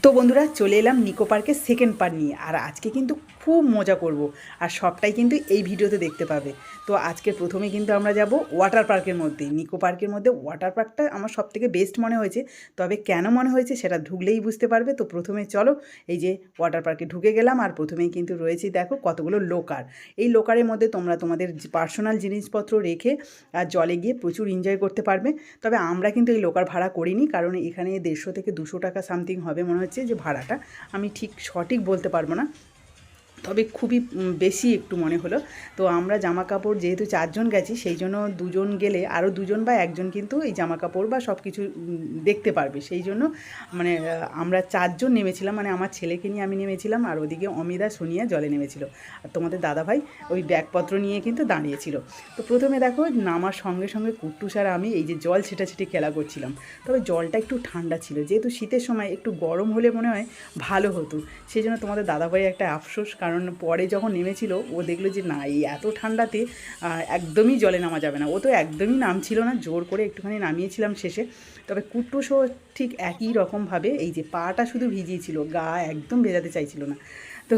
তো বন্ধুরা চলে এলাম নিকো পার্কের সেকেন্ড পার্ট নিয়ে। আর আজকে কিন্তু খুব মজা করব, আর সবটাই কিন্তু এই ভিডিওতে দেখতে পাবে। তো আজকে প্রথমে কিন্তু আমরা যাব ওয়াটার পার্কের মধ্যে। নিকো পার্কের মধ্যে ওয়াটার পার্কটা আমার সবথেকে বেস্ট মনে হয়েছে, তবে কেন মনে হয়েছে সেটা ঢুকলেই বুঝতে পারবে। তো প্রথমে চলো এই যে ওয়াটার পার্কে ঢুকে গেলাম, আর প্রথমেই কিন্তু রয়েছে দেখো কতগুলো লোকার। এই লোকারের মধ্যে তোমরা তোমাদের পার্সোনাল জিনিসপত্র রেখে আর জলে গিয়ে প্রচুর এনজয় করতে পারবে। তবে আমরা কিন্তু এই লোকার ভাড়া করিনি, কারণ এখানে 150 থেকে 200 টাকা সামথিং হবে মনে হচ্ছে যে ভাড়াটা। আমি ঠিক সঠিক বলতে পারবো না, তবে খুবই বেশি একটু মনে হলো। তো আমরা জামা কাপড় যেহেতু 4 জন গেছি, সেই জন্য 2 জন গেলে আরও 2 জন বা 1 জন কিন্তু এই জামা কাপড় বা সব কিছু দেখতে পারবে। সেই জন্য মানে আমরা 4 জন নেমেছিলাম, মানে আমার ছেলেকে নিয়ে আমি নেমেছিলাম, আর ওদিকে অমিতা সোনিয়া জলে নেমেছিল, আর তোমাদের দাদাভাই ওই ব্যাগপত্র নিয়ে কিন্তু দাঁড়িয়েছিল। তো প্রথমে দেখো নামার সঙ্গে সঙ্গে কুট্টুস আর আমি এই যে জল ছেটাছেটি খেলা করছিলাম। তবে জলটা একটু ঠান্ডা ছিল, যেহেতু শীতের সময় একটু গরম হলে মনে হয় ভালো হতো। সেই জন্য তোমাদের দাদাভাই একটা আফসোস, কারণ পরে যখন নেমেছিল ও দেখলো যে না, এই এত ঠান্ডাতে একদমই জলে নামা যাবে না। ও তো একদমই নামছিল না, জোর করে একটুখানি নামিয়েছিলাম শেষে। তবে কুট্টুসও ঠিক একই রকমভাবে এই যে পাটা শুধু ভিজিয়েছিল, গা একদম ভেজাতে চাইছিল না। তো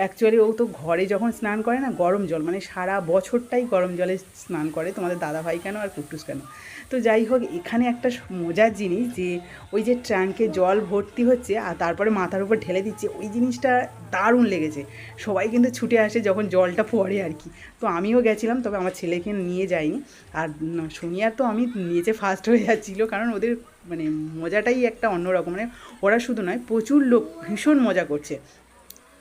অ্যাকচুয়ালি ও তো ঘরে যখন স্নান করে না গরম জল, মানে সারা বছরটাই গরম জলে স্নান করে, তোমাদের দাদাভাই কেন আর কুট্টুস কেন। তো যাই হোক, এখানে একটা মজার জিনিস যে ওই যে ট্যাঙ্কে জল ভর্তি হচ্ছে আর তারপরে মাথার উপর ঢেলে দিচ্ছে, ওই জিনিসটা দারুণ লেগেছে। সবাই কিন্তু ছুটে আসে যখন জলটা পড়ে আর কি। তো আমিও গেছিলাম, তবে আমার ছেলেকে নিয়ে যাইনি। আর সোনিয়ার তো আমি নিচে ফার্স্ট হয়ে যাচ্ছিলো, কারণ ওদের মানে মজাটাই একটা অন্যরকম। মানে ওরা শুধু নয়, প্রচুর লোক ভীষণ মজা করছে।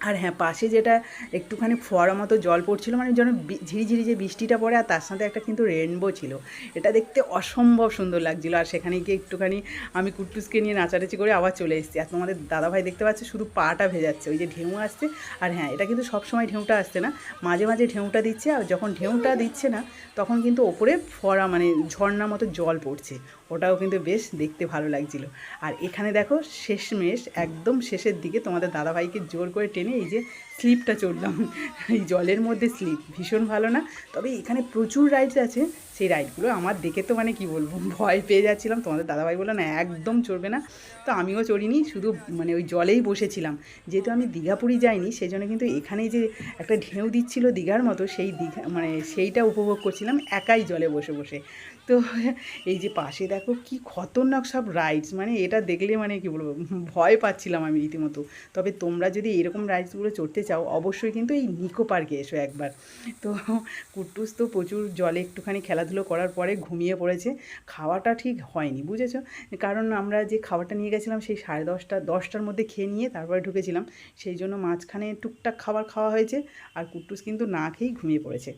আর হ্যাঁ, পাশে যেটা একটুখানি ফোয়ারা মতো জল পড়ছিল, মানে যেন ঝিরিঝিরি যে বৃষ্টিটা পড়ে, আর তার সাথে একটা কিন্তু রেনবো ছিল। এটা দেখতে অসম্ভব সুন্দর লাগছিলো। আর সেখানে গিয়ে একটুখানি আমি কুট্টুসকে নিয়ে নাচানাচি করে আবার চলে এসেছি। আর তোমাদের দাদাভাই দেখতে পাচ্ছে শুধু পাটা ভেজাচ্ছে, ওই যে ঢেউ আসছে। আর হ্যাঁ, এটা কিন্তু সবসময় ঢেউটা আসছে না, মাঝে মাঝে ঢেউটা দিচ্ছে, আর যখন ঢেউটা দিচ্ছে না তখন কিন্তু ওপরে ফোয়ারা মানে ঝর্ণা মতো জল পড়ছে, ওটাও কিন্তু বেশ দেখতে ভালো লাগছিলো। আর এখানে দেখো শেষমেশ একদম শেষের দিকে তোমাদের দাদাভাইকে জোর করে টেনে এই যে স্লিপটা চড়লাম। এই জলের মধ্যে স্লিপ ভীষণ ভালো না? তবে এখানে প্রচুর রাইডস আছে, সেই রাইডগুলো আমার দেখে তো মানে কি বলবো, ভয় পেয়ে যাচ্ছিলাম। তোমাদের দাদাভাই বললো না একদম চড়বে না, তো আমিও চড়িনি, শুধু মানে ওই জলেই বসেছিলাম। যেহেতু আমি দীঘাপুরি যাইনি, সেই জন্য কিন্তু এখানে যে একটা ঢেউ দিচ্ছিল দীঘার মতো, সেই দীঘা মানে সেইটা উপভোগ করছিলাম একাই জলে বসে বসে। তো এই যে পাশে দেখো কি খতরনাক সব রাইডস, মানে এটা দেখলে মানে কি বলবো, ভয় পাচ্ছিলাম আমি রীতিমতো। তবে তোমরা যদি এরকম রাইডসগুলো চড়তে চাও, অবশ্যই কিন্তু এই নিকো পার্কে এসো একবার। তো কুট্টুস তো প্রচুর জলে একটুখানি খেলাধুলো করার পরে ঘুমিয়ে পড়েছে। খাওয়াটা ঠিক হয়নি, বুঝেছো, কারণ আমরা যে খাবারটা নিয়ে গেছিলাম সেই 10টার মধ্যে খেয়ে নিয়ে তারপরে ঢুকেছিলাম। সেই জন্য মাঝখানে টুকটাক খাবার খাওয়া হয়েছে, আর কুট্টুস কিন্তু না খেয়েই ঘুমিয়ে পড়েছে।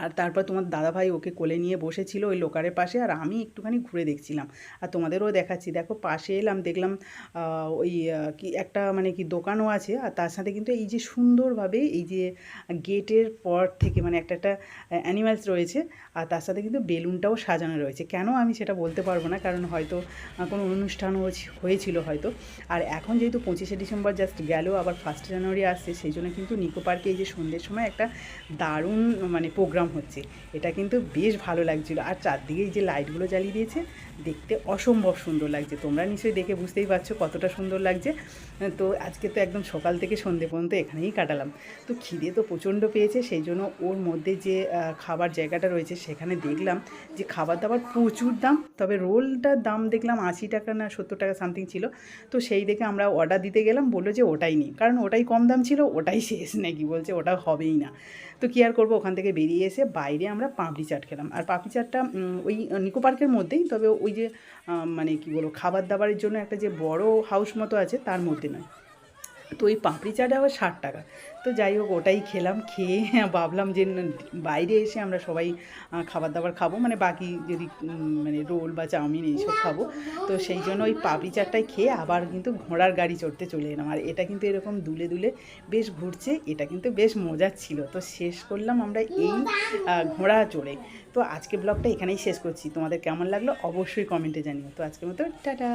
আর তারপর তোমার দাদাভাই ওকে কোলে নিয়ে বসেছিল ওই লোকারের পাশে, আর আমি একটুখানি ঘুরে দেখছিলাম। আর তোমাদেরও দেখাচ্ছি, দেখো পাশে এলাম, দেখলাম ওই কি একটা মানে কি দোকানও আছে, আর তার সাথে কিন্তু এই যে সুন্দরভাবে এই যে গেটের পর থেকে মানে একটা একটা অ্যানিম্যালস রয়েছে, আর তার সাথে কিন্তু বেলুনটাও সাজানো রয়েছে। কেন আমি সেটা বলতে পারবো না, কারণ হয়তো কোনো অনুষ্ঠান হয়েছিল হয়তো। আর এখন যেহেতু 25শে ডিসেম্বর জাস্ট গেল, আবার 1 জানুয়ারি আসছে, সেই জন্য কিন্তু নিকো পার্কে এই যে সন্ধ্যের সময় একটা দারুণ মানে প্রোগ্রাম হচ্ছে, এটা কিন্তু বেশ ভালো লাগছিলো। আর চারদিকে এই যে লাইটগুলো জ্বালিয়ে দিয়েছে, দেখতে অসম্ভব সুন্দর লাগছে। তোমরা নিশ্চয়ই দেখে বুঝতেই পারছো কতটা সুন্দর লাগছে। তো আজকে তো একদম সকাল থেকে সন্ধ্যে পর্যন্ত এখানেই কাটালাম। তো খিদে তো প্রচণ্ড পেয়েছে, সেই জন্য ওর মধ্যে যে খাবার জায়গাটা রয়েছে সেখানে দেখলাম যে খাবার দাবার প্রচুর দাম, তবে রোলটার দাম দেখলাম 80 টাকা না 70 টাকা সামথিং ছিল। তো সেই দেখে আমরা অর্ডার দিতে গেলাম, বললো যে ওটাই নিই, কারণ ওটাই কম দাম ছিল, ওটাই শেষ নাকি বলছে, ওটা হবেই না। তো কী আর করবো, ওখান থেকে বেরিয়ে এসে বাইরে আমরা পাপড়ি চাট খেলাম। আর পাপড়ি চাটটা ওই নিকো পার্কের মধ্যেই, তবে ওই যে মানে কী বলবো, খাবার দাবারের জন্য একটা যে বড় হাউস মতো আছে তার মধ্যে নয়। তো ওই পাপড়ি চাট আবার 60 টাকা। তো যাই হোক, ওটাই খেলাম, খেয়ে ভাবলাম যে বাইরে এসে আমরা সবাই খাবার দাবার খাবো, মানে বাকি যদি মানে রোল বা চাউমিন এইসব খাবো। তো সেই জন্য ওই পাপড়ি চাটটাই খেয়ে আবার কিন্তু ঘোড়ার গাড়ি চড়তে চলে এলাম। আর এটা কিন্তু এরকম দুলে দুলে বেশ ঘুরছে, এটা কিন্তু বেশ মজার ছিল। তো শেষ করলাম আমরা এই ঘোড়া চড়ে। তো আজকে ব্লগটা এখানেই শেষ করছি, তোমাদের কেমন লাগলো অবশ্যই কমেন্টে জানিও। তো আজকের মতো টাটা।